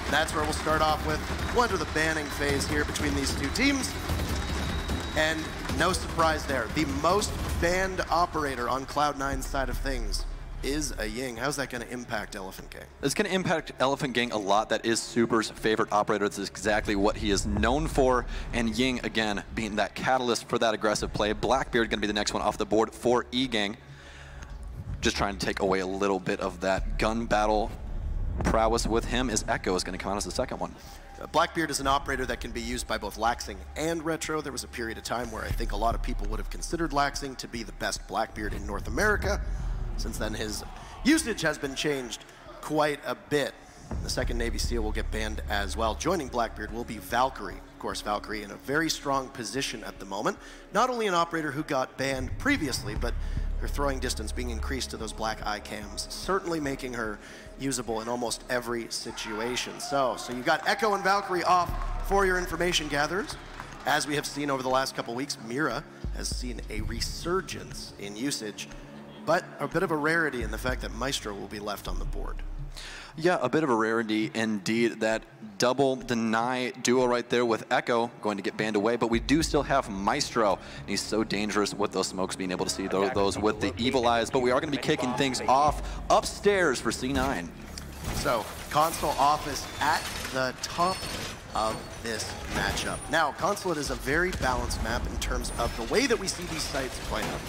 That's where we'll start off with. We'll enter the banning phase here between these two teams. And no surprise there. The most banned operator on Cloud9's side of things is a Ying. How's that going to impact Elephant Gang? It's going to impact Elephant Gang a lot. That is Super's favorite operator. This is exactly what he is known for. And Ying, again, being that catalyst for that aggressive play. Blackbeard going to be the next one off the board for E-Gang. Just trying to take away a little bit of that gun battle prowess with him, as Echo is going to come out as the second one. Blackbeard is an operator that can be used by both Laxing and Retro. There was a period of time where I think a lot of people would have considered Laxing to be the best Blackbeard in North America. Since then, his usage has been changed quite a bit. The second Navy SEAL will get banned as well. Joining Blackbeard will be Valkyrie. Of course, Valkyrie in a very strong position at the moment. Not only an operator who got banned previously, but her throwing distance being increased to those black eye cams, certainly making her usable in almost every situation. So you got Echo and Valkyrie off for your information gatherers. As we have seen over the last couple weeks, Mira has seen a resurgence in usage, but a bit of a rarity in the fact that Maestro will be left on the board. Yeah, a bit of a rarity indeed. That double deny duo right there with Echo going to get banned away, but we do still have Maestro, and he's so dangerous with those smokes, being able to see those with the evil eyes. But we are going to be kicking things off upstairs for C9. So, console office at the top of this matchup. Now, Consulate is a very balanced map in terms of the way that we see these sites play out.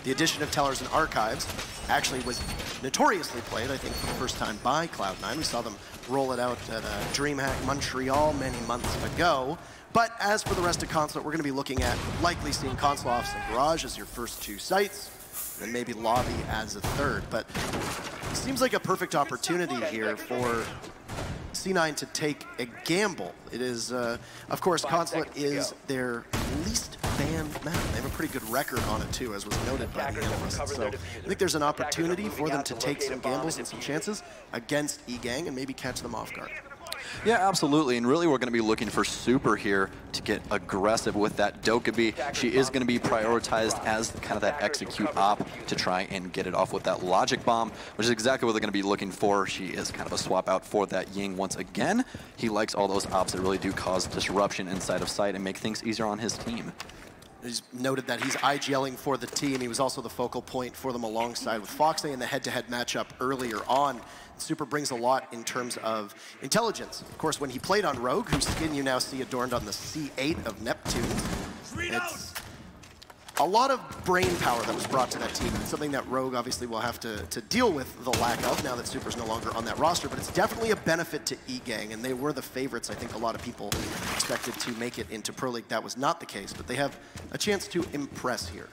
The addition of Tellers and Archives actually was notoriously played, I think, for the first time by Cloud9. We saw them roll it out at DreamHack Montreal many months ago. But as for the rest of Consulate, we're going to be looking at likely seeing Console Office and Garage as your first two sites, and maybe Lobby as a third. But it seems like a perfect opportunity here for C9 to take a gamble. It is, of course, Consulate is their least banned map. They have a pretty good record on it too, as was noted by the analysts. So I think there's an opportunity for them to take some gambles and some chances against E-Gang and maybe catch them off guard. Yeah, absolutely, and really we're going to be looking for Super here to get aggressive with that Dokkaebi. She is going to be prioritized as kind of that execute op to try and get it off with that logic bomb, which is exactly what they're going to be looking for. She is kind of a swap out for that Ying once again. He likes all those ops that really do cause disruption inside of sight and make things easier on his team. He's noted that he's IGLing for the team. He was also the focal point for them alongside with Foxy in the head-to-head matchup earlier on. Super brings a lot in terms of intelligence. Of course, when he played on Rogue, whose skin you now see adorned on the C8 of Neptune, it's a lot of brain power that was brought to that team. It's something that Rogue obviously will have to deal with the lack of now that Super's no longer on that roster, but it's definitely a benefit to E-Gang, and they were the favorites. I think a lot of people expected to make it into Pro League. That was not the case, but they have a chance to impress here.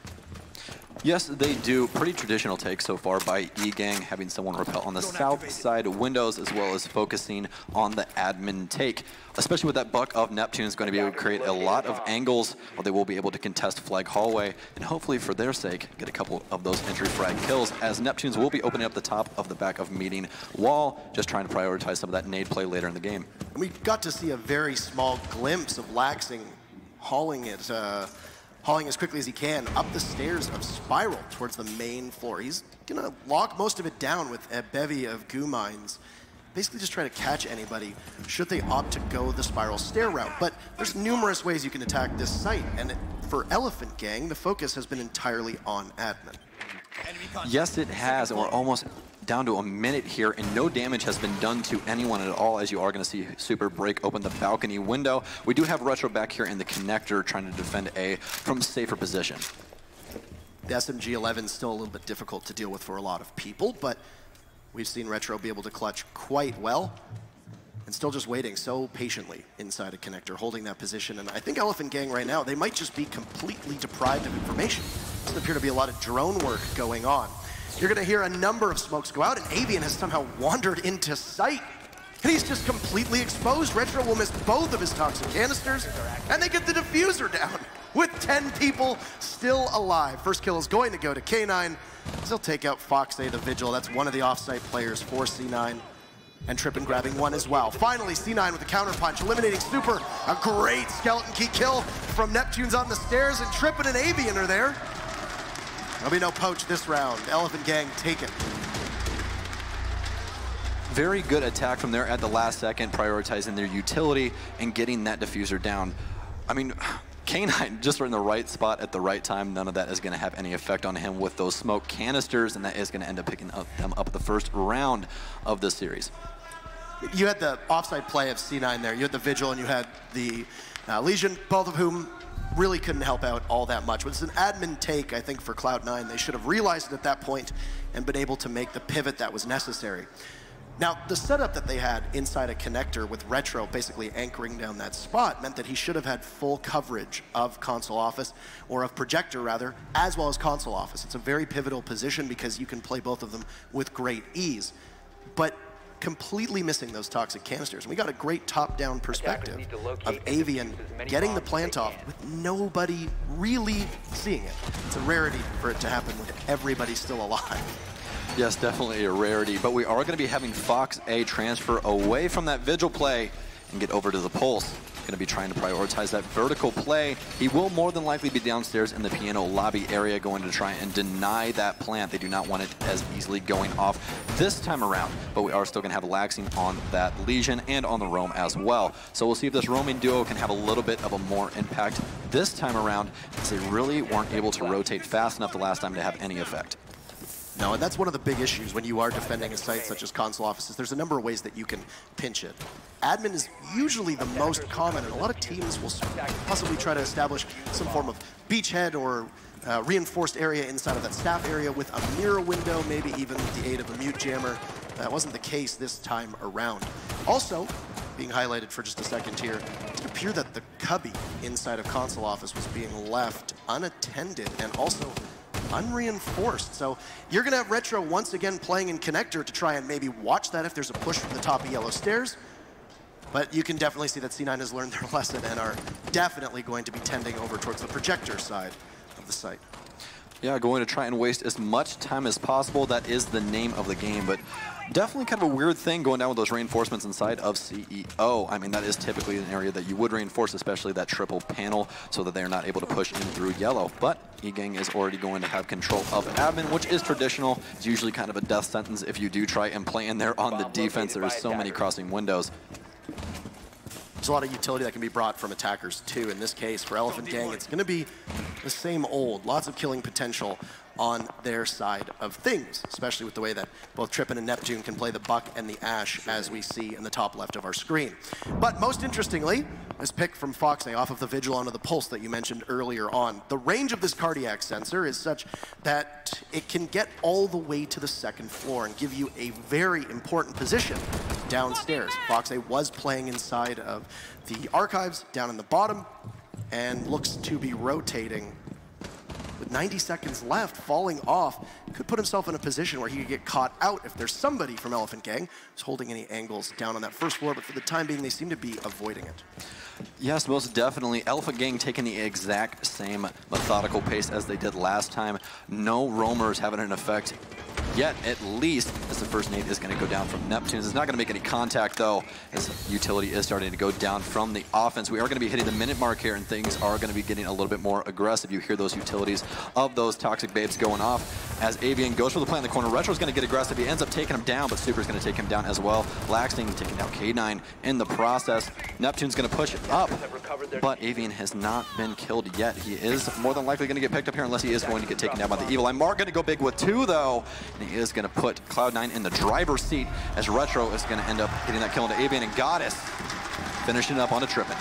Yes, they do. Pretty traditional take so far by E-Gang, having someone repel on the south side windows, as well as focusing on the admin take. Especially with that buck of Neptune is going to be able to create a lot of angles, where they will be able to contest flag hallway, and hopefully for their sake, get a couple of those entry frag kills, as Neptunes will be opening up the top of the back of meeting wall, just trying to prioritize some of that nade play later in the game. And we got to see a very small glimpse of Laxing hauling it, hauling as quickly as he can up the stairs of Spiral towards the main floor. He's gonna lock most of it down with a bevy of goo mines, basically just trying to catch anybody should they opt to go the Spiral stair route. But there's numerous ways you can attack this site, and for Elephant Gang, the focus has been entirely on admin. Yes, it has, and we're almost down to a minute here, and no damage has been done to anyone at all, as you are going to see Super break open the balcony window. We do have Retro back here in the connector trying to defend A from a safer position. The SMG-11 is still a little bit difficult to deal with for a lot of people, but we've seen Retro be able to clutch quite well, and still just waiting so patiently inside a connector, holding that position. And I think Elephant Gang right now, they might just be completely deprived of information. Doesn't appear to be a lot of drone work going on. You're going to hear a number of smokes go out, and Avian has somehow wandered into sight. And he's just completely exposed. Retro will miss both of his toxic canisters, and they get the diffuser down with 10 people still alive. First kill is going to go to K9. He'll take out Foxy the Vigil. That's one of the offsite players for C9. And Trippin grabbing one as well. Finally, C9 with a counterpunch, eliminating Super. A great skeleton key kill from Neptune's on the stairs, and Trippin and Avian are there. There'll be no poach this round. Elephant Gang take it. very good attack from there at the last second, prioritizing their utility and getting that diffuser down. I mean, K9 just in the right spot at the right time. None of that is going to have any effect on him with those smoke canisters, and that is going to end up picking them up the first round of the series. You had the offside play of C9 there. You had the Vigil and you had the Legion, both of whom really couldn't help out all that much. It was an admin take, I think, for Cloud9. They should have realized it at that point and been able to make the pivot that was necessary. Now, the setup that they had inside a connector with Retro basically anchoring down that spot meant that he should have had full coverage of console office, or of projector rather, as well as console office. It's a very pivotal position because you can play both of them with great ease. But completely missing those toxic canisters. And we got a great top-down perspective of Avian getting the plant off with nobody really seeing it. It's a rarity for it to happen with everybody still alive. Yes, definitely a rarity, but we are going to be having Fox A transfer away from that Vigil play and get over to the Pulse. Going to be trying to prioritize that vertical play. He will more than likely be downstairs in the piano lobby area, going to try and deny that plant. They do not want it as easily going off this time around, but we are still going to have Laxing on that Legion and on the roam as well. So we'll see if this roaming duo can have a little bit of a more impact this time around, as they really weren't able to rotate fast enough the last time to have any effect. No, and that's one of the big issues when you are defending a site such as console offices. There's a number of ways that you can pinch it. Admin is usually the most common, and a lot of teams will possibly try to establish some form of beachhead or reinforced area inside of that staff area with a mirror window, maybe even with the aid of a mute jammer. That wasn't the case this time around. Also, being highlighted for just a second here, it appeared that the cubby inside of console office was being left unattended and also unreinforced. So you're going to have Retro once again playing in connector to try and maybe watch that if there's a push from the top of yellow stairs. But you can definitely see that C9 has learned their lesson and are definitely going to be tending over towards the projector side of the site. Yeah, going to try and waste as much time as possible. That is the name of the game, but definitely kind of a weird thing going down with those reinforcements inside of CEO. I mean, that is typically an area that you would reinforce, especially that triple panel, so that they're not able to push in through yellow. But E-Gang is already going to have control of admin, which is traditional. It's usually kind of a death sentence if you do try and play in there on the defense. There are so many crossing windows. There's a lot of utility that can be brought from attackers too. In this case, for Elephant Gang, it's going to be the same old. Lots of killing potential on their side of things, especially with the way that both Trippin and Neptune can play the Buck and the Ash, as we see in the top left of our screen. But most interestingly, this pick from Fox A off of the Vigil onto the Pulse that you mentioned earlier on. The range of this cardiac sensor is such that it can get all the way to the second floor and give you a very important position downstairs. Fox A was playing inside of the archives down in the bottom and looks to be rotating. With 90 seconds left, falling off, could put himself in a position where he could get caught out if there's somebody from Elephant Gang who's holding any angles down on that first floor, but for the time being, they seem to be avoiding it. Yes, most definitely. Elephant Gang taking the exact same methodical pace as they did last time. No roamers having an effect yet, at least, as the first nade is going to go down from Neptunes. It's not going to make any contact, though, as utility is starting to go down from the offense. We are going to be hitting the minute mark here, and things are going to be getting a little bit more aggressive. You hear those utilities of those toxic babes going off. As Avian goes for the play in the corner, Retro's going to get aggressive. He ends up taking him down, but Super's going to take him down as well. Laxing taking down K9 in the process. Neptune's going to push it up, but Avian has not been killed yet. He is more than likely going to get picked up here unless he is going to get taken down by the Evil Eye. Mark going to go big with 2, though, and he is going to put Cloud9 in the driver's seat as Retro is going to end up getting that kill into Avian, and Goddess finishing up on a Trippin.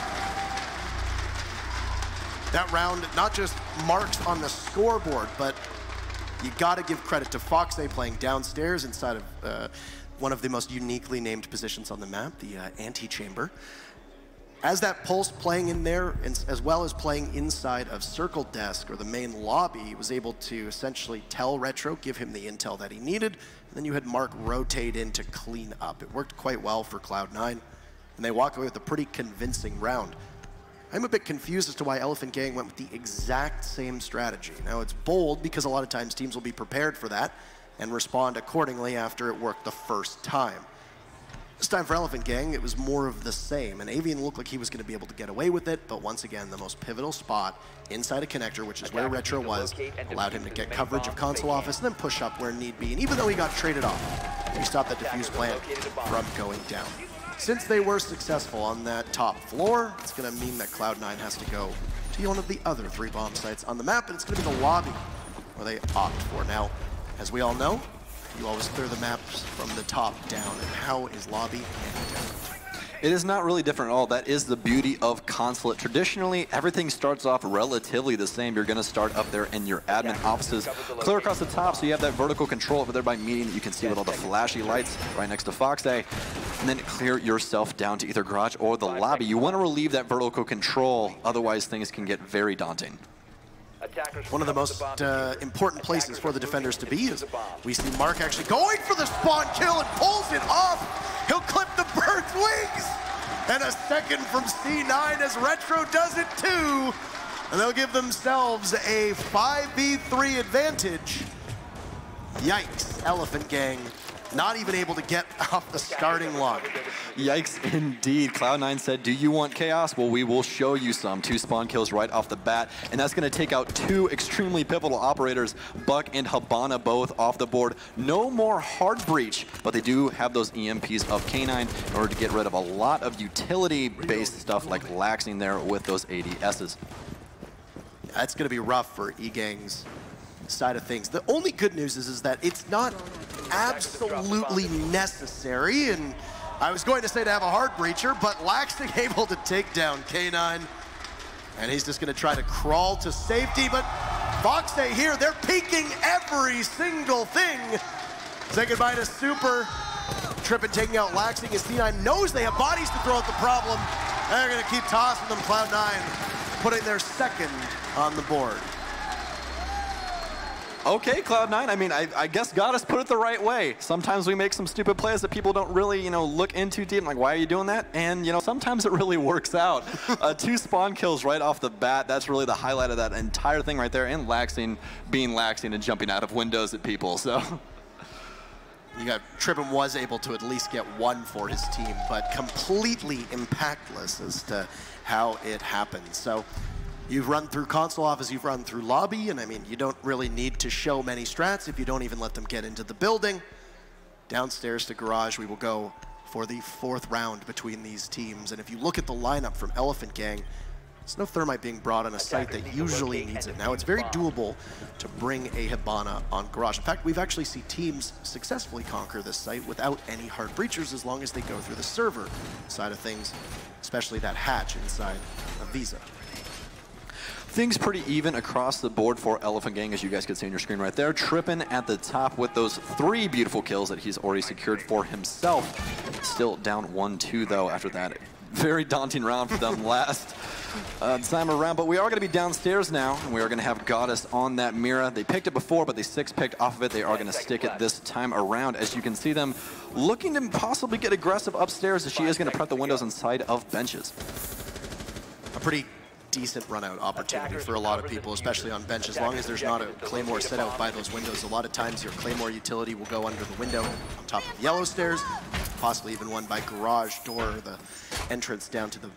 That round not just marks on the scoreboard, but you got to give credit to Fox A playing downstairs inside of one of the most uniquely named positions on the map, the antechamber. As that Pulse playing in there, as well as playing inside of Circle Desk or the main lobby, was able to essentially tell Retro, give him the intel that he needed, and then you had Mark rotate in to clean up. It worked quite well for Cloud9, and they walk away with a pretty convincing round. I'm a bit confused as to why Elephant Gang went with the exact same strategy. Now, it's bold because a lot of times teams will be prepared for that and respond accordingly after it worked the first time. This time for Elephant Gang, it was more of the same, and Avian looked like he was going to be able to get away with it, but once again, the most pivotal spot inside a connector, which is where Retro was, allowed him to get coverage of console office and then push up where need be. And even though he got traded off, he stopped that defuse plan from going down. Since they were successful on that top floor, it's going to mean that Cloud9 has to go to one of the other 3 bomb sites on the map, and it's going to be the lobby where they opt for. Now, as we all know, you always clear the maps from the top down, and how is lobby any different? It is not really different at all. That is the beauty of Consulate. Traditionally, everything starts off relatively the same. You're going to start up there in your admin offices, clear across the top, so you have that vertical control over there by meeting that you can see with all the flashy lights right next to Foxay, and then clear yourself down to either garage or the lobby. You want to relieve that vertical control, otherwise things can get very daunting. One of the most important places for the defenders to be is we see Mark actually going for the spawn kill and pulls it off. He'll clip the bird's wings. And a second from C9 as Retro does it too. And they'll give themselves a 5v3 advantage. Yikes, Elephant Gang. Not even able to get off the starting log. Yikes indeed. Cloud9 said, do you want chaos? Well, we will show you some. 2 spawn kills right off the bat, and that's going to take out 2 extremely pivotal operators, Buck and Habana, both off the board. No more hard breach, but they do have those EMPs of K9 in order to get rid of a lot of utility-based stuff like laxing there with those ADSs. That's going to be rough for E-Gang's side of things. The only good news is that it's not absolutely necessary, and I was going to say to have a hard breacher, but Laxing able to take down K9, and he's just going to try to crawl to safety, but Foxay here, they're peeking every single thing. Say goodbye to Super. Trippin taking out Laxing as C9 knows they have bodies to throw at the problem. They're going to keep tossing them. Cloud9 putting their second on the board. Okay, Cloud9, I mean, I guess God has put it the right way. Sometimes we make some stupid plays that people don't really, look into deep. Like, why are you doing that? And, sometimes it really works out. 2 spawn kills right off the bat. That's really the highlight of that entire thing right there. And Laxing being Laxing and jumping out of windows at people, so. You got Trippin was able to at least get 1 for his team, but completely impactless as to how it happened. So. You've run through console office, you've run through lobby, and I mean, you don't really need to show many strats if you don't even let them get into the building. Downstairs to garage, we will go for the 4th round between these teams. And if you look at the lineup from Elephant Gang, there's no thermite being brought on a site that usually needs it. Now, it's very doable to bring a Hibana on garage. In fact, we've actually seen teams successfully conquer this site without any hard breachers as long as they go through the server side of things, especially that hatch inside of Visa. Things pretty even across the board for Elephant Gang, as you guys can see on your screen right there. Trippin at the top with those 3 beautiful kills that he's already secured for himself. Still down 1-2 though after that. Very daunting round for them last time around, but we are going to be downstairs now, and we are going to have Goddess on that Mira. They picked it before, but they 6-picked off of it. They are going to stick it this time around, as you can see them looking to possibly get aggressive upstairs, as she is going to prep the windows inside of benches. A pretty decent run-out opportunity for a lot of people, especially on bench. As long as there's not a Claymore set out by those windows, a lot of times your Claymore utility will go under the window on top of yellow stairs, possibly even one by garage door, the entrance down to the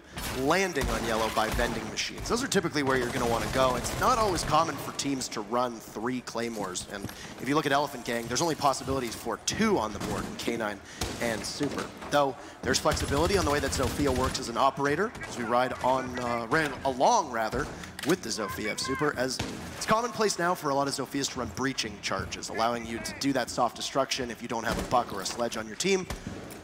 landing on yellow by vending machines. Those are typically where you're going to want to go. It's not always common for teams to run 3 Claymores, and if you look at Elephant Gang, there's only possibilities for 2 on the board in K9 and Super. Though there's flexibility on the way that Zofia works as an operator, as we ride on, along with the Zofia of Super, as it's commonplace now for a lot of Zofias to run breaching charges, allowing you to do that soft destruction if you don't have a buck or a sledge on your team.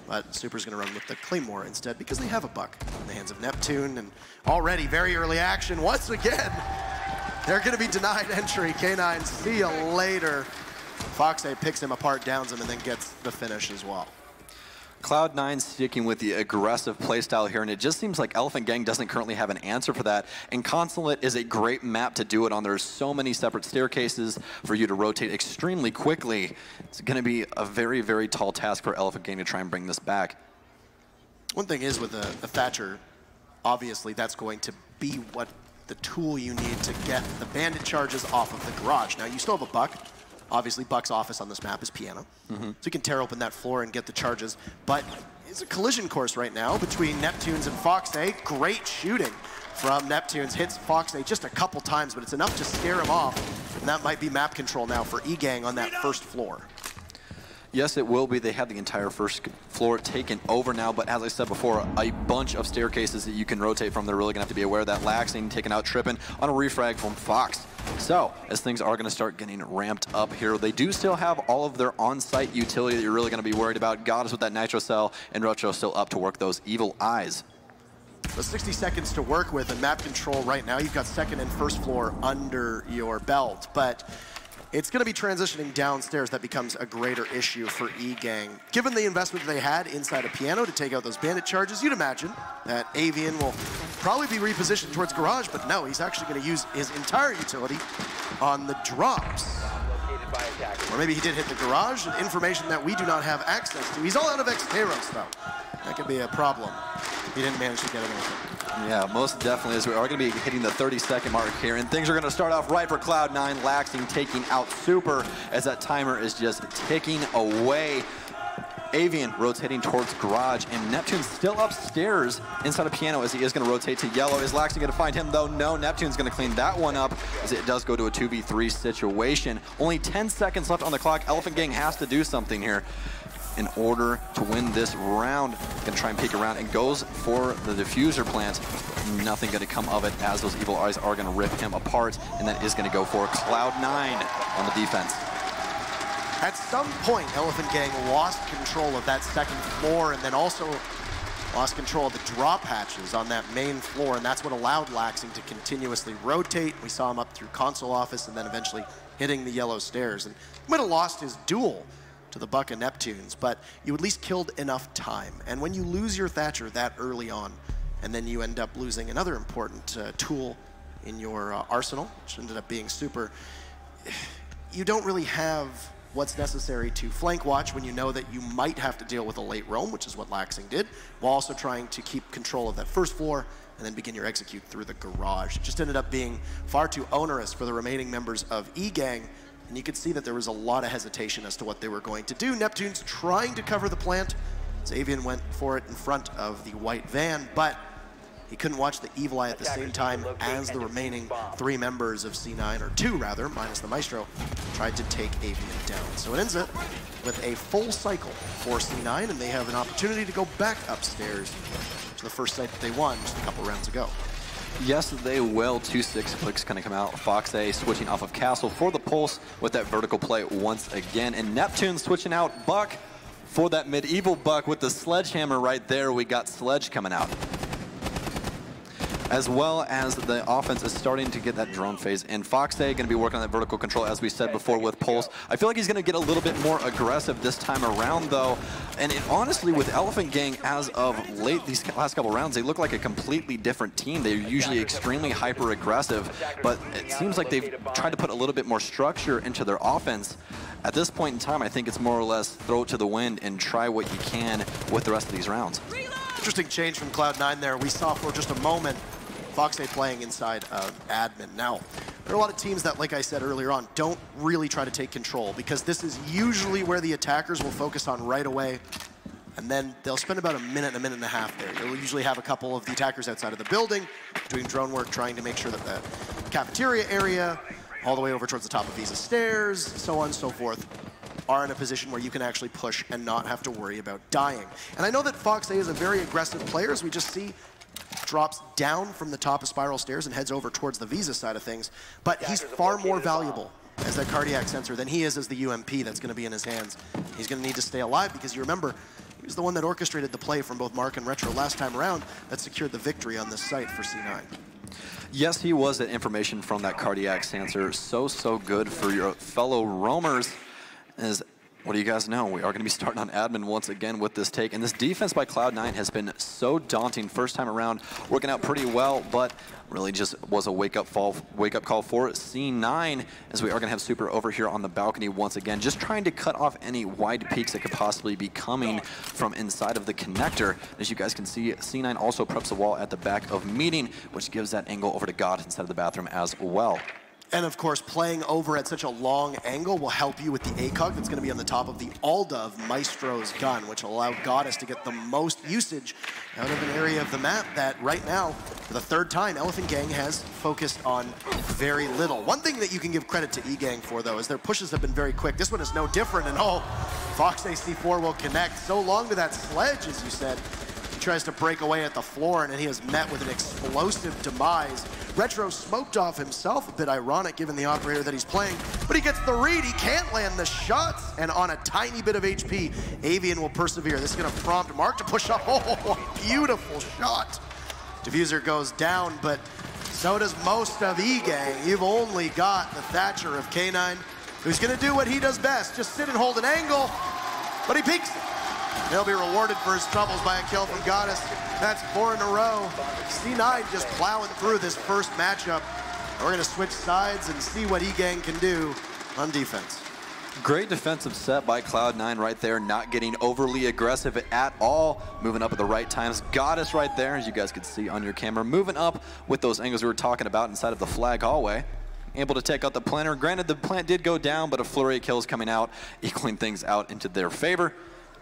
But Super's going to run with the Claymore instead because they have a buck in the hands of Neptune, and already very early action once again. They're going to be denied entry. K9, see you later. Foxay picks him apart, downs him, and then gets the finish as well. Cloud9 sticking with the aggressive playstyle here, and it just seems like Elephant Gang doesn't currently have an answer for that. And Consulate is a great map to do it on. There's so many separate staircases for you to rotate extremely quickly. It's going to be a very, very tall task for Elephant Gang to try and bring this back. One thing is with a Thatcher, obviously that's going to be what the tool you need to get the bandit charges off of the garage. Now, you still have a buck. Obviously, Buck's office on this map is piano, so you can tear open that floor and get the charges. But is a collision course right now between Neptunes and Fox-A. Great shooting from Neptunes. Hits Fox-A just a couple times, but it's enough to scare him off. And that might be map control now for E-Gang on that first floor. Yes, it will be. They have the entire first floor taken over now, but as I said before, a bunch of staircases that you can rotate from. They're really going to have to be aware of that. Laxing taking out Trippin on a refrag from Fox. So, as things are going to start getting ramped up here, they do still have all of their on-site utility that you're really going to be worried about. God is with that Nitro Cell, and Retro still up to work those evil eyes. So 60 seconds to work with, and map control right now, you've got second and first floor under your belt, but it's going to be transitioning downstairs that becomes a greater issue for E-Gang. Given the investment they had inside a piano to take out those bandit charges, you'd imagine that Avian will probably be repositioned towards garage, but no, he's actually going to use his entire utility on the drops. Or maybe he did hit the garage, information that we do not have access to. He's all out of X-Teros, though. That could be a problem. He didn't manage to get anything. Yeah, most definitely, as we are going to be hitting the 30-second mark here, and things are going to start off right for Cloud9. Laxing taking out Super as that timer is just ticking away. Avian rotating towards garage, and Neptune's still upstairs inside a piano as he is going to rotate to yellow. Is Laxing going to find him, though? No, Neptune's going to clean that one up as it does go to a 2v3 situation. Only 10 seconds left on the clock. Elephant Gang has to do something here in order to win this round. Gonna try and peek around and goes for the diffuser plant. Nothing gonna come of it as those evil eyes are gonna rip him apart, and that is gonna go for Cloud9 on the defense. At some point, Elephant Gang lost control of that second floor and then also lost control of the drop hatches on that main floor, and that's what allowed Laxing to continuously rotate. We saw him up through console office and then eventually hitting the yellow stairs. And he might have lost his duel to the Buck of Neptunes, but you at least killed enough time. And when you lose your Thatcher that early on, and then you end up losing another important tool in your arsenal, which ended up being Super, you don't really have what's necessary to flank watch when you know that you might have to deal with a late roam, which is what Laxing did, while also trying to keep control of that first floor and then begin your execute through the garage. It just ended up being far too onerous for the remaining members of E-Gang, and you could see that there was a lot of hesitation as to what they were going to do. Neptune's trying to cover the plant. Avian went for it in front of the white van, but he couldn't watch the evil eye at the same time as the remaining three members of C9, or two rather, minus the Maestro, tried to take Avian down. So it ends up with a full cycle for C9, and they have an opportunity to go back upstairs to the first site that they won just a couple rounds ago. Yes, they will. 2-6 clicks going to come out. Fox-A switching off of Castle for the Pulse with that vertical play once again. And Neptune switching out Buck for that medieval Buck with the sledgehammer right there. We got Sledge coming out. As well as the offense is starting to get that drone phase. And Fox-A going to be working on that vertical control, as we said before, with Pulse. I feel like he's going to get a little bit more aggressive this time around, though. And honestly, with Elephant Gang, as of late, these last couple rounds, they look like a completely different team. They're usually extremely hyper-aggressive, but it seems like they've tried to put a little bit more structure into their offense. At this point in time, I think it's more or less throw it to the wind and try what you can with the rest of these rounds. Interesting change from Cloud9 there. We saw for just a moment Fox-A playing inside of admin. Now, there are a lot of teams that, like I said earlier on, don't really try to take control, because this is usually where the attackers will focus on right away, and then they'll spend about a minute and a half there. You'll usually have a couple of the attackers outside of the building doing drone work, trying to make sure that the cafeteria area, all the way over towards the top of Visa stairs, so on and so forth, are in a position where you can actually push and not have to worry about dying. And I know that Fox-A is a very aggressive player, as we just see drops down from the top of spiral stairs and heads over towards the Visa side of things, but he's far more valuable as that cardiac sensor than he is as the UMP that's going to be in his hands. He's going to need to stay alive, because you remember, he was the one that orchestrated the play from both Mark and Retro last time around that secured the victory on this site for C9. Yes, he was. That information from that cardiac sensor, so good for your fellow roamers. As what do you guys know? We are going to be starting on admin once again with this take. And this defense by Cloud9 has been so daunting. First time around, working out pretty well, but really just was a wake-up call for C9, as we are going to have Super over here on the balcony once again, just trying to cut off any wide peaks that could possibly be coming from inside of the connector. As you guys can see, C9 also preps the wall at the back of meeting, which gives that angle over to God inside of the bathroom as well. And of course, playing over at such a long angle will help you with the ACOG that's going to be on the top of the Alda of Maestro's gun, which will allow Goddess to get the most usage out of an area of the map that right now, for the third time, Elephant Gang has focused on very little. One thing that you can give credit to E-Gang for, though, is their pushes have been very quick. This one is no different, and oh, Fox AC4 will connect so long to that sledge, as you said. He tries to break away at the floor, and he is met with an explosive demise. Retro smoked off himself, a bit ironic given the operator that he's playing, but he gets the read, he can't land the shots, and on a tiny bit of HP, Avian will persevere. This is gonna prompt Mark to push up. Oh, beautiful shot. Diffuser goes down, but so does most of E-Gang. You've only got the Thatcher of K9, who's gonna do what he does best, just sit and hold an angle, but he peeks it. He'll be rewarded for his troubles by a kill from Goddess. That's 4 in a row. C9 just plowing through this first matchup. We're gonna switch sides and see what E-Gang can do on defense. Great defensive set by Cloud9 right there, not getting overly aggressive at all, moving up at the right times. Goddess right there, as you guys can see on your camera, moving up with those angles we were talking about inside of the flag hallway. Able to take out the planter. Granted, the plant did go down, but a flurry of kills coming out, equaling things out into their favor.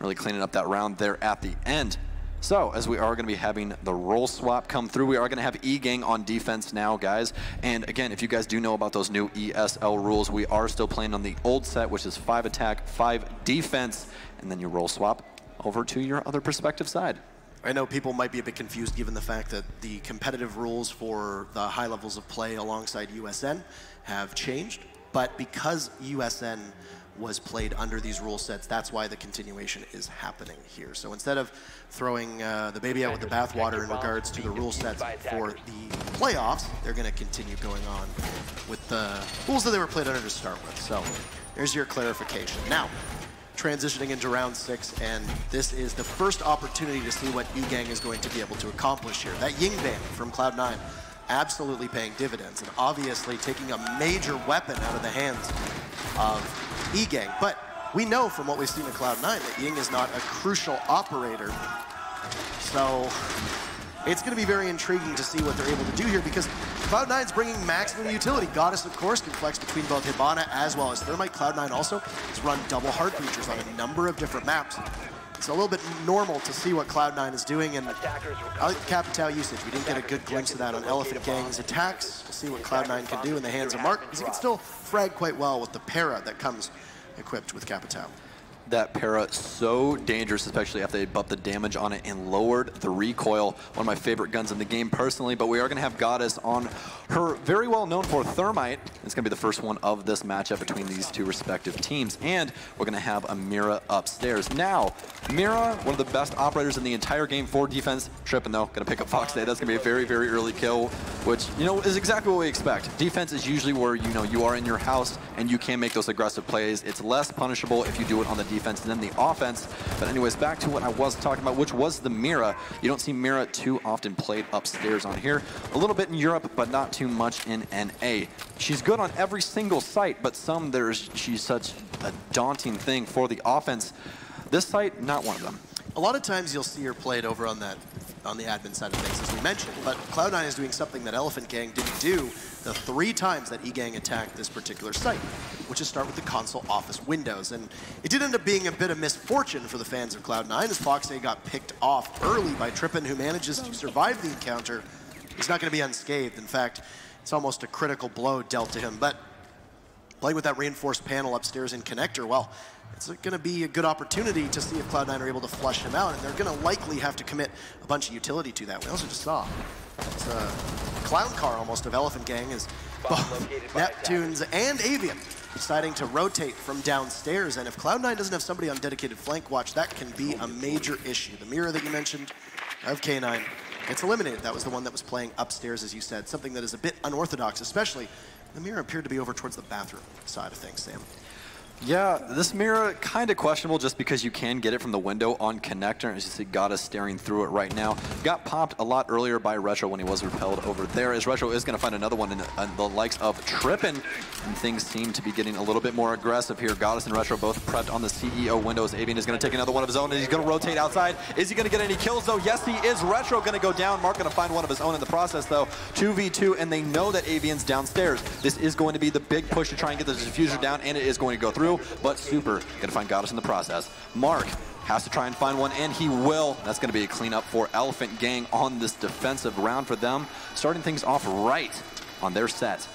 Really cleaning up that round there at the end. So, as we are going to be having the role swap come through, we are going to have E-Gang on defense now, guys. And again, if you guys do know about those new ESL rules, we are still playing on the old set, which is 5 attack, 5 defense, and then you role swap over to your other perspective side. I know people might be a bit confused given the fact that the competitive rules for the high levels of play alongside USN have changed, but because USN was played under these rule sets, that's why the continuation is happening here. So instead of throwing the baby out with the bathwater in regards to the rule sets for the playoffs, they're going to continue going on with the rules that they were played under to start with. So there's your clarification. Now, transitioning into round 6, and this is the first opportunity to see what E-Gang is going to be able to accomplish here. That Ying Ban from Cloud9 absolutely paying dividends, and obviously taking a major weapon out of the hands of E-Gang. But we know from what we've seen in Cloud9 that Ying is not a crucial operator. So it's going to be very intriguing to see what they're able to do here, because Cloud9 is bringing maximum utility. Goddess, of course, can flex between both Hibana as well as Thermite. Cloud9 also has run double heart breachers on a number of different maps. It's a little bit normal to see what Cloud9 is doing, and I like the Capital usage. We didn't get a good glimpse of that on Elephant Gang's attacks. We'll see what Cloud9 can do in the hands of Mark, because he can still frag quite well with the para that comes equipped with Capital. That para so dangerous, especially after they buffed the damage on it and lowered the recoil. One of my favorite guns in the game personally, but we are going to have Goddess on her very well known for Thermite. It's going to be the first one of this matchup between these two respective teams, and we're going to have a Mira upstairs. Now, Mira, one of the best operators in the entire game for defense. Tripping though, going to pick up Fox Day. That's going to be a very, very early kill, which, you know, is exactly what we expect. Defense is usually where, you know, you are in your house and you can make those aggressive plays. It's less punishable if you do it on the defense and then the offense. But anyways, back to what I was talking about, which was the Mira. You don't see Mira too often played upstairs on here. A little bit in Europe, but not too much in NA. She's good on every single site, but some she's such a daunting thing for the offense. This site, not one of them. A lot of times you'll see her played over on the admin side of things, as we mentioned, but Cloud9 is doing something that Elephant Gang didn't do the 3 times that E-Gang attacked this particular site, which is start with the console office windows. And it did end up being a bit of misfortune for the fans of Cloud9 as Foxay got picked off early by Trippin, who manages to survive the encounter. He's not going to be unscathed. In fact, it's almost a critical blow dealt to him. But playing with that reinforced panel upstairs in connector, well, it's going to be a good opportunity to see if Cloud9 are able to flush him out, and they're going to likely have to commit a bunch of utility to that. We also just saw it's a clown car almost of Elephant Gang as both Neptunes and Avian deciding to rotate from downstairs, and if Cloud9 doesn't have somebody on dedicated flank watch, that can be a major issue. The Mira that you mentioned of K9 gets eliminated. That was the one that was playing upstairs, as you said, something that is a bit unorthodox, especially the Mira appeared to be over towards the bathroom side of things, Sam. Yeah, this mirror kind of questionable just because you can get it from the window on connector. As you see, Goddess staring through it right now. Got popped a lot earlier by Retro when he was repelled over there, as Retro is going to find another one in the likes of Trippin', and things seem to be getting a little bit more aggressive here. Goddess and Retro both prepped on the CEO windows. Avian is going to take another one of his own, and he's going to rotate outside. Is he going to get any kills, though? Yes, he is. Retro going to go down. Mark going to find one of his own in the process, though. 2v2, and they know that Avian's downstairs. This is going to be the big push to try and get the diffuser down, and it is going to go through, but Super gonna find Goddess in the process. Mark has to try and find one, and he will. That's gonna be a cleanup for Elephant Gang on this defensive round for them, starting things off right on their set.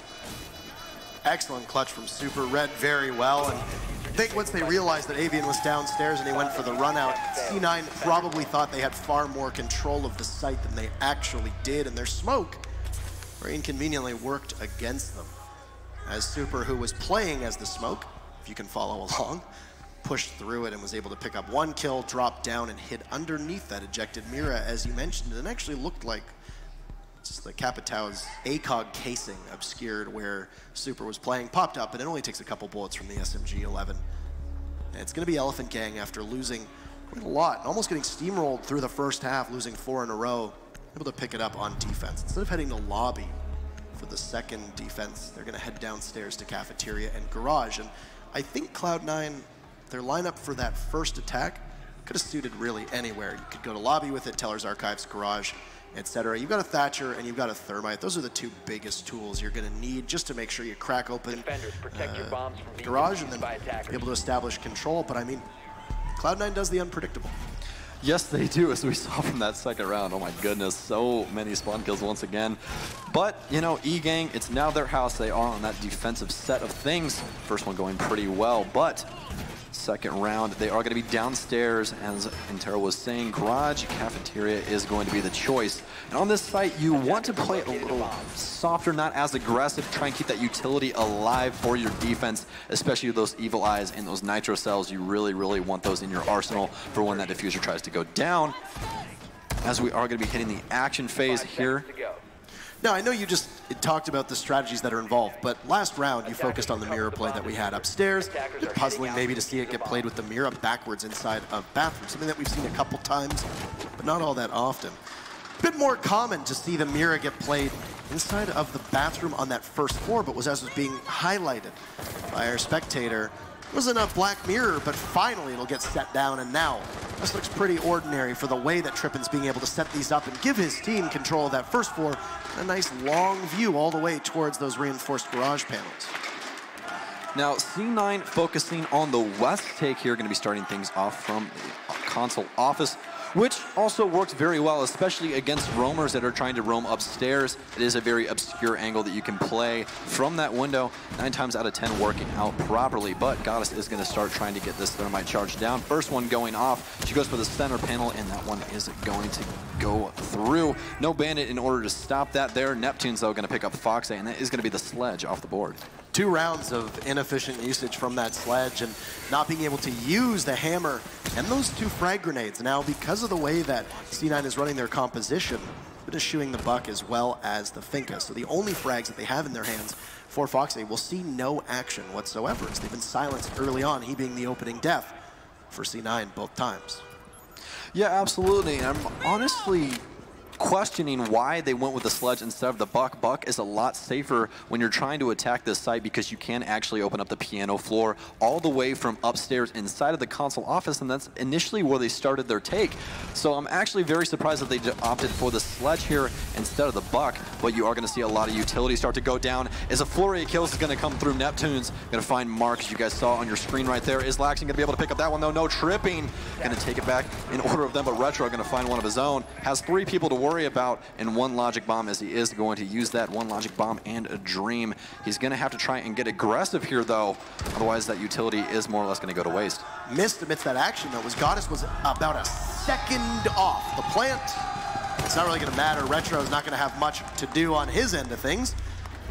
Excellent clutch from Super, read very well, and I think once they realized that Avian was downstairs and he went for the run out, C9 probably thought they had far more control of the site than they actually did, and their smoke very inconveniently worked against them. As Super, who was playing as the smoke, if you can follow along, pushed through it and was able to pick up one kill, drop down, and hid underneath that ejected Mira, as you mentioned. It actually looked like just the Capitão's ACOG casing obscured where Super was playing, popped up, and it only takes a couple bullets from the SMG-11. And it's going to be Elephant Gang after losing quite a lot, almost getting steamrolled through the first half, losing 4 in a row, able to pick it up on defense. Instead of heading to lobby for the second defense, they're going to head downstairs to cafeteria and garage. And I think Cloud9, their lineup for that first attack could have suited really anywhere. You could go to lobby with it, Teller's Archives, garage, etc. You've got a Thatcher and you've got a Thermite. Those are the two biggest tools you're going to need just to make sure you crack open garage and then be able to establish control. But I mean, Cloud9 does the unpredictable. Yes, they do, as we saw from that second round. Oh my goodness, so many spawn kills once again. But, you know, E-Gang, it's now their house. They are on that defensive set of things. First one going pretty well, but second round, they are going to be downstairs, as Intero was saying. Garage, cafeteria is going to be the choice. And on this site, you want to play a little softer, not as aggressive, try and keep that utility alive for your defense, especially those Evil Eyes and those Nitro Cells. You really, really want those in your arsenal for when that diffuser tries to go down, as we are going to be hitting the action phase here. Now, I know you just talked about the strategies that are involved, but last round you focused on the mirror play that we had upstairs. You're puzzling maybe to see it get played with the mirror backwards inside of bathroom, something that we've seen a couple times, but not all that often. A bit more common to see the mirror get played inside of the bathroom on that first floor, but as was being highlighted by our spectator, wasn't a black mirror, but finally it'll get set down, and now this looks pretty ordinary for the way that Trippin's being able to set these up and give his team control of that first floor. A nice long view all the way towards those reinforced garage panels. Now, C9 focusing on the west take here, going to be starting things off from the console office, which also works very well, especially against roamers that are trying to roam upstairs. It is a very obscure angle that you can play from that window, 9 times out of 10 working out properly, but Goddess is going to start trying to get this Thermite charge down. First one going off, she goes for the center panel, and that one is going to go through. No Bandit in order to stop that there. Neptune's, though, going to pick up Foxay, and that is going to be the sledge off the board. 2 rounds of inefficient usage from that sledge and not being able to use the hammer and those 2 frag grenades. Now, because of the way that C9 is running their composition, they're eschewing the Buck as well as the Finka. So the only frags that they have in their hands for Foxay will see no action whatsoever, as they've been silenced early on, he being the opening death for C9 both times. Yeah, absolutely. I'm honestly questioning why they went with the sledge instead of the Buck. Buck is a lot safer when you're trying to attack this site because you can actually open up the piano floor all the way from upstairs inside of the console office, and that's initially where they started their take. So I'm actually very surprised that they opted for the sledge here instead of the Buck, but you are going to see a lot of utility start to go down as a flurry of kills is going to come through. Neptune's going to find Mark, as you guys saw on your screen right there. Is Laxing going to be able to pick up that one, though? No Tripping. Going to take it back in order of them, but Retro going to find one of his own. Has 3 people to worry about in 1 Logic Bomb, as he is going to use that 1 Logic Bomb and a Dream. He's going to have to try and get aggressive here, though. Otherwise, that utility is more or less going to go to waste. Missed amidst that action, though, was Goddess was about a second off the plant. It's not really going to matter. Retro is not going to have much to do on his end of things.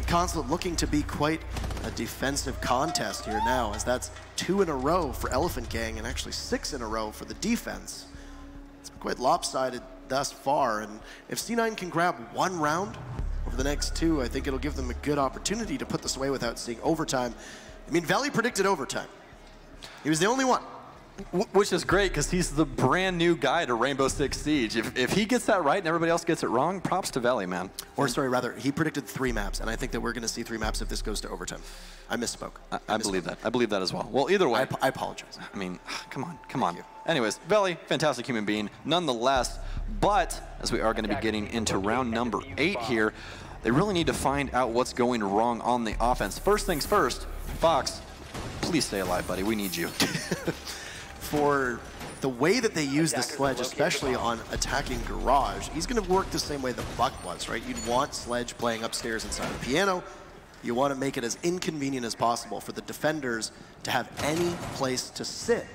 Consulate looking to be quite a defensive contest here now, as that's 2 in a row for Elephant Gang and actually 6 in a row for the defense. It's quite lopsided thus far, and if C9 can grab 1 round over the next 2, I think it'll give them a good opportunity to put this away without seeing overtime. I mean, Valley predicted overtime. He was the only one. Which is great because he's the brand new guy to Rainbow Six Siege. If he gets that right and everybody else gets it wrong, props to Valley, man. Or sorry, rather, he predicted 3 maps, and I think that we're going to see 3 maps if this goes to overtime. I misspoke. I believe that. I believe that as well. Well, either way. I apologize. I mean, come on. Anyways, Valley, fantastic human being, nonetheless. But as we are going to be getting into round number 8 here, they really need to find out what's going wrong on the offense. First things first, Fox, please stay alive, buddy. We need you. For the way that they use the Sledge, especially on attacking Garage, he's going to work the same way the Buck was, right? You'd want Sledge playing upstairs inside the piano. You want to make it as inconvenient as possible for the defenders to have any place to sit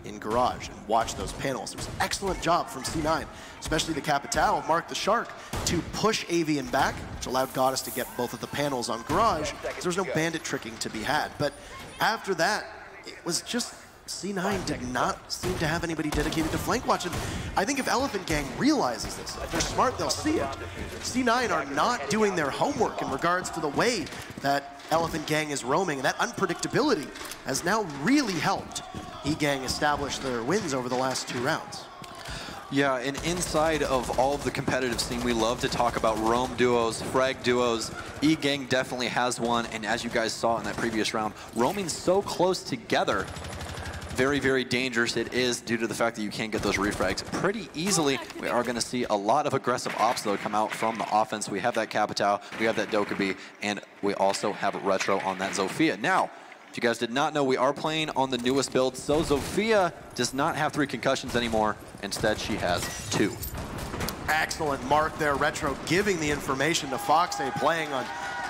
in Garage and watch those panels. It was an excellent job from C9, especially the Capital, Mark the Shark, to push Avian back, which allowed Goddess to get both of the panels on Garage, because there was no bandit tricking to be had. But after that, it was just C9 did not seem to have anybody dedicated to flank watch. And I think if Elephant Gang realizes this, if they're smart, they'll see it. C9 are not doing their homework in regards to the way that Elephant Gang is roaming, and that unpredictability has now really helped E-Gang establish their wins over the last 2 rounds. Yeah, and inside of all of the competitive scene, we love to talk about roam duos, frag duos. E-Gang definitely has one, and as you guys saw in that previous round, roaming so close together, very, very dangerous it is due to the fact that you can't get those refrags pretty easily. We are going to see a lot of aggressive ops, though, come out from the offense. We have that Capital, we have that Dokkaebi, and we also have Retro on that Zofia. Now, if you guys did not know, we are playing on the newest build, so Zofia does not have 3 concussions anymore. Instead, she has 2. Excellent mark there, Retro giving the information to Foxay, playing on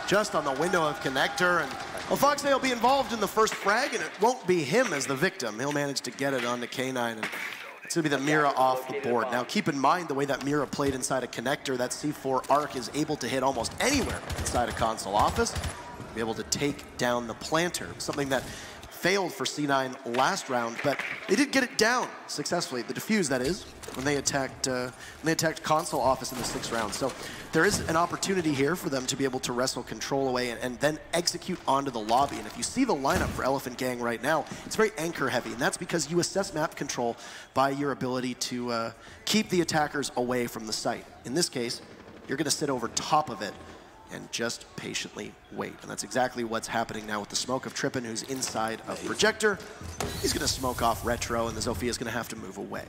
just on the window of connector, and well, Foxay will be involved in the first frag, and it won't be him as the victim. He'll manage to get it onto K9, and it's going to be the Mira off the board. Now, keep in mind the way that Mira played inside a connector, that C4 arc is able to hit almost anywhere inside a console office, be able to take down the planter, something that failed for C9 last round, but they did get it down successfully, the defuse, that is, when they attacked console office in the 6th round. So there is an opportunity here for them to be able to wrestle control away and then execute onto the lobby. And if you see the lineup for Elephant Gang right now, it's very anchor heavy, and that's because you assess map control by your ability to keep the attackers away from the site. In this case, you're going to sit over top of it and just patiently wait. And that's exactly what's happening now with the smoke of Trippin, who's inside of Projector. He's gonna smoke off Retro, and the Zofia is gonna have to move away.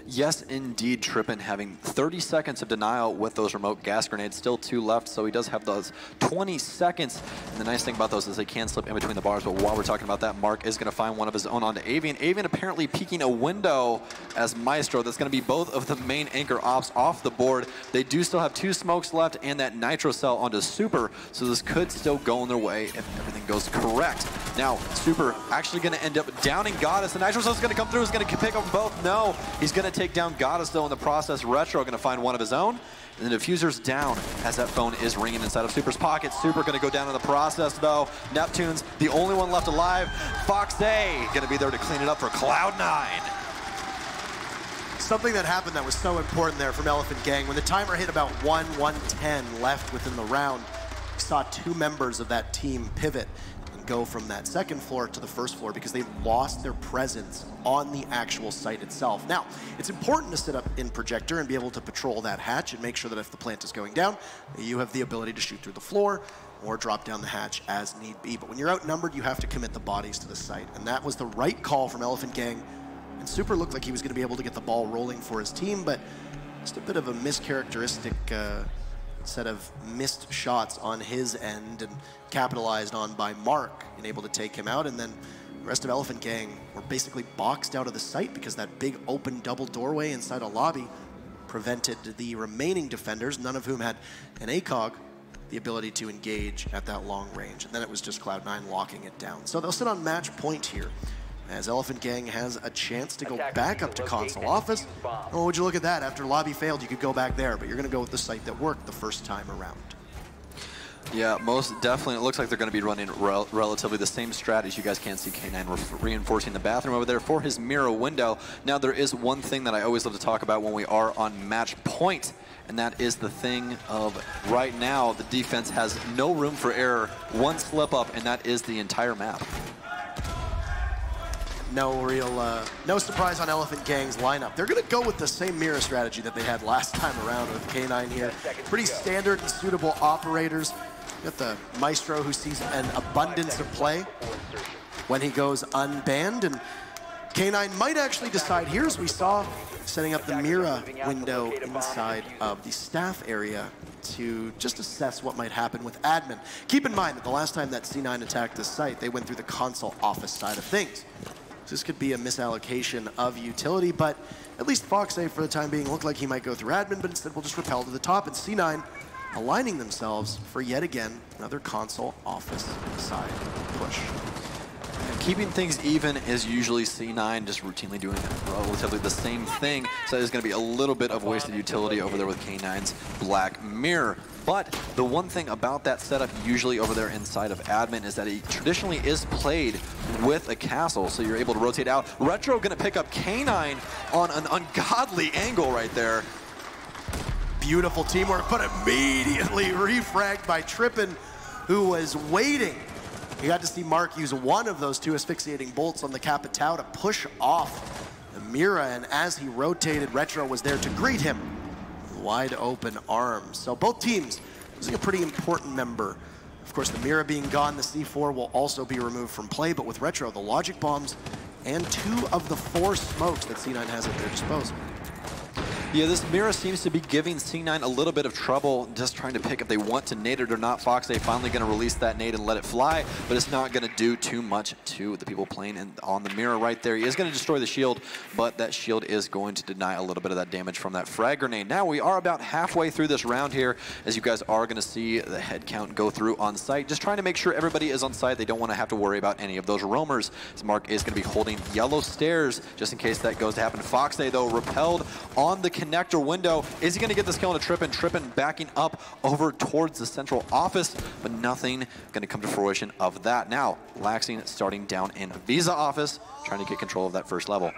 Yes, indeed, Trippin having 30 seconds of denial with those remote gas grenades, still 2 left, so he does have those 20 seconds. And the nice thing about those is they can slip in between the bars, but while we're talking about that, Mark is going to find one of his own onto Avian. Avian apparently peeking a window as Maestro. That's going to be both of the main anchor ops off the board. They do still have 2 smokes left and that Nitro Cell onto Super, so this could still go in their way if everything goes correct. Now, Super actually going to end up downing Goddess. The Nitro Cell is going to come through. He's going to pick up both. No, he's going to take down Goddess, though, in the process. Retro going to find one of his own. And the diffuser's down as that phone is ringing inside of Super's pocket. Super going to go down in the process, though. Neptune's the only one left alive. Foxay going to be there to clean it up for Cloud9. Something that happened that was so important there from Elephant Gang. When the timer hit about 1:10 left within the round, we saw 2 members of that team pivot and go from that 2nd floor to the 1st floor because they lost their presence on the actual site itself. Now, it's important to sit up in Projector and be able to patrol that hatch and make sure that if the plant is going down, you have the ability to shoot through the floor or drop down the hatch as need be. But when you're outnumbered, you have to commit the bodies to the site. And that was the right call from Elephant Gang. And Super looked like he was going to be able to get the ball rolling for his team, but just a bit of a mischaracteristic set of missed shots on his end and capitalized on by Mark and able to take him out. And then the rest of Elephant Gang were basically boxed out of the site because that big open double doorway inside a lobby prevented the remaining defenders, none of whom had an ACOG, the ability to engage at that long range. And then it was just Cloud9 locking it down. So they'll sit on match point here, as Elephant Gang has a chance to go back up to console office. Oh, would you look at that? After lobby failed, you could go back there, but you're going to go with the site that worked the first time around. Yeah, most definitely. It looks like they're going to be running relatively the same strategy. You guys can't see K9 reinforcing the bathroom over there for his mirror window. Now, there is one thing that I always love to talk about when we are on match point, and that is the thing of right now, the defense has no room for error. One slip up, and that is the entire map. no surprise on Elephant Gang's lineup. They're going to go with the same mirror strategy that they had last time around with K9 here. Pretty standard and suitable operators. You got the Maestro who sees an abundance of play when he goes unbanned, and K9 might actually decide here, as we saw, setting up the Mira window inside of the staff area to just assess what might happen with admin. Keep in mind that the last time that C9 attacked this site, they went through the console office side of things. So this could be a misallocation of utility, but at least Foxay for the time being looked like he might go through admin, but instead will just repel to the top, and C9 aligning themselves for yet again another console office side push. Keeping things even is usually C9 just routinely doing relatively the same thing, so there's going to be a little bit of wasted utility over there with K9's Black Mirror. But the one thing about that setup usually over there inside of admin is that it traditionally is played with a castle, so you're able to rotate out. Retro going to pick up K9 on an ungodly angle right there. Beautiful teamwork, but immediately refragged by Trippin, who was waiting. You got to see Mark use one of those two asphyxiating bolts on the Capitao to push off the Mira, and as he rotated, Retro was there to greet him with wide open arms. So both teams losing a pretty important member. Of course, the Mira being gone, the C4 will also be removed from play, but with Retro, the logic bombs and 2 of the 4 smokes that C9 has at their disposal. Yeah, this Mira seems to be giving C9 a little bit of trouble just trying to pick if they want to nade it or not. Foxay finally going to release that nade and let it fly, but it's not going to do too much to the people playing on the Mira right there. He is going to destroy the shield, but that shield is going to deny a little bit of that damage from that frag grenade. Now we are about halfway through this round here, as you guys are going to see the head count go through on site. Just trying to make sure everybody is on site. They don't want to have to worry about any of those roamers. As Mark is going to be holding yellow stairs just in case that goes to happen. Foxay, though, repelled on the connector window. Is he going to get this kill into Trippin? Trippin backing up over towards the central office, but nothing going to come to fruition of that. Now, Laxing starting down in Visa office, trying to get control of that first level.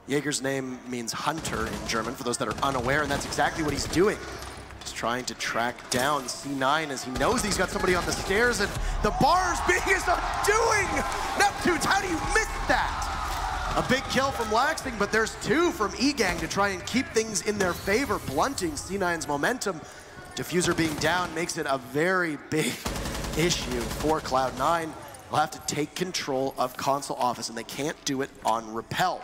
Jaeger's name means hunter in German, for those that are unaware, and that's exactly what he's doing. He's trying to track down C9 as he knows he's got somebody on the stairs, and the bars being is undoing! Neptunes, how do you miss that? A big kill from Laxing, but there's 2 from E-Gang to try and keep things in their favor, blunting C9's momentum. Diffuser being down makes it a very big issue for Cloud9. They'll have to take control of console office, and they can't do it on repel.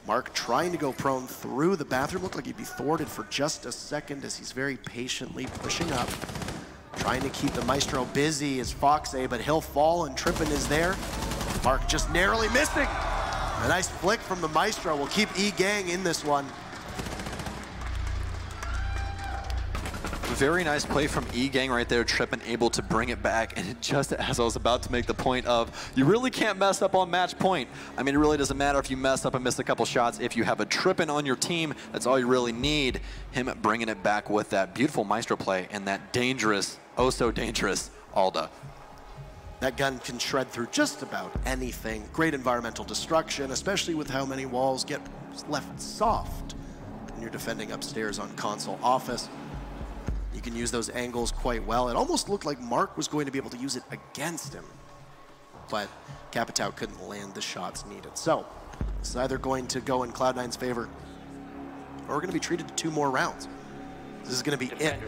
Mark trying to go prone through the bathroom. Looked like he'd be thwarted for just a second as he's very patiently pushing up. Trying to keep the Maestro busy as Foxay, but he'll fall and Trippin is there. Mark just narrowly missing. A nice flick from the Maestro will keep E-Gang in this one. Very nice play from E-Gang right there. Trippin able to bring it back, and just as I was about to make the point of, you really can't mess up on match point. I mean, it really doesn't matter if you mess up and miss a couple shots. If you have a Trippin on your team, that's all you really need. Him bringing it back with that beautiful Maestro play and that dangerous, oh so dangerous, Alda. That gun can shred through just about anything. Great environmental destruction, especially with how many walls get left soft when you're defending upstairs on console office. You can use those angles quite well. It almost looked like Mark was going to be able to use it against him, but Capitao couldn't land the shots needed. So this is either going to go in Cloud9's favor, or we're going to be treated to 2 more rounds. This is going to be it.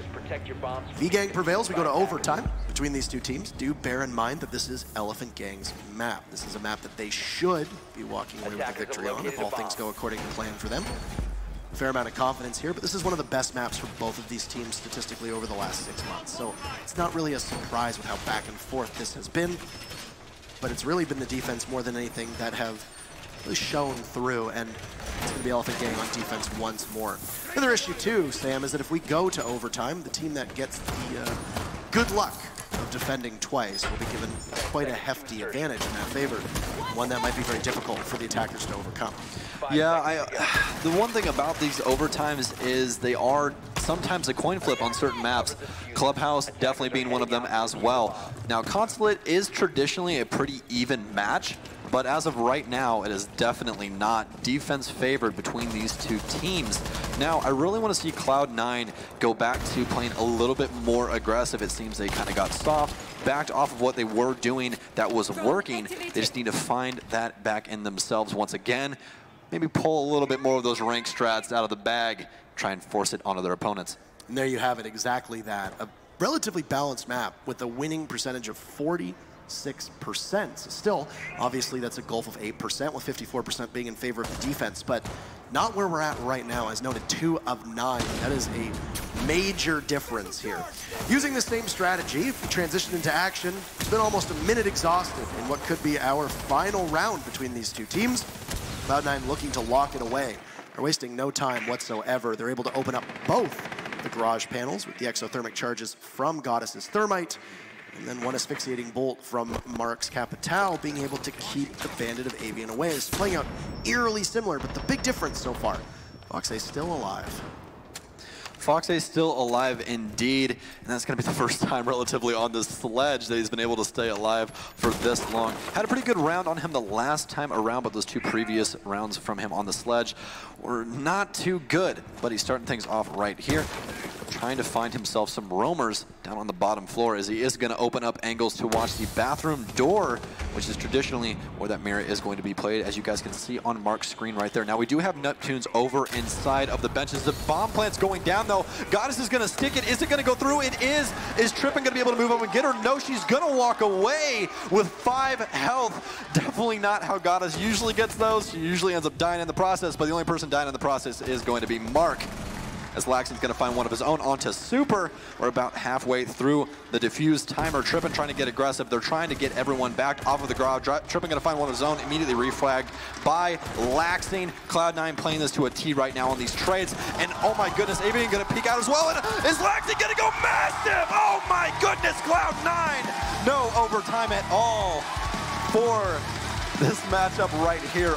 V-Gang prevails. We go to overtime between these 2 teams. Do bear in mind that this is Elephant Gang's map. This is a map that they should be walking away with the victory on if all things go according to plan for them. A fair amount of confidence here, but this is one of the best maps for both of these teams statistically over the last 6 months. So it's not really a surprise with how back and forth this has been, but it's really been the defense more than anything that have really shown through, and it's going to be Elephant Gang on defense once more. The other issue too, Sam, is that if we go to overtime, the team that gets the good luck of defending twice will be given quite a hefty advantage in that favor, one that might be very difficult for the attackers to overcome. Yeah, the one thing about these overtimes is they are sometimes a coin flip on certain maps. Clubhouse definitely being one of them as well. Now, Consulate is traditionally a pretty even match, but as of right now, it is definitely not. Defense favored between these 2 teams. Now, I really want to see Cloud9 go back to playing a little bit more aggressive. It seems they kind of got soft, backed off of what they were doing that was working. They just need to find that back in themselves once again. Maybe pull a little bit more of those rank strats out of the bag, try and force it onto their opponents. And there you have it, exactly that. A relatively balanced map with a winning percentage of 46%. So still, obviously, that's a gulf of 8%, with 54% being in favor of the defense, but not where we're at right now. As noted, 2 of 9. That is a major difference here. Using the same strategy, if we transition into action, it's been almost a minute exhausted in what could be our final round between these two teams. Cloud9 looking to lock it away. They're wasting no time whatsoever. They're able to open up both the garage panels with the exothermic charges from Goddess's Thermite, and then one asphyxiating bolt from Mark's Capital, being able to keep the Bandit of Avian away. It's playing out eerily similar, but the big difference so far, Fox A still alive. Fox A still alive indeed, and that's going to be the first time relatively on this sledge that he's been able to stay alive for this long. Had a pretty good round on him the last time around, but those 2 previous rounds from him on the sledge were not too good. But he's starting things off right here, trying to find himself some roamers down on the bottom floor, as he is going to open up angles to watch the bathroom door, which is traditionally where that mirror is going to be played, as you guys can see on Mark's screen right there. Now, we do have Neptunes over inside of the benches. The bomb plant's going down, though. Goddess is going to stick it. Is it going to go through? It is. Is Trippin going to be able to move up and get her? No, she's going to walk away with 5 health. Definitely not how Goddess usually gets those. She usually ends up dying in the process, but the only person dying in the process is going to be Mark, as Laxton's going to find one of his own onto Super. We're about halfway through the defuse timer. Trippin trying to get aggressive. They're trying to get everyone back off of the garage. Trippin going to find one of his own, immediately reflagged by Laxton. Cloud9 playing this to a T right now on these trades. And oh my goodness, Avian going to peek out as well. And is Laxton going to go massive? Oh my goodness, Cloud9. No overtime at all for this matchup right here.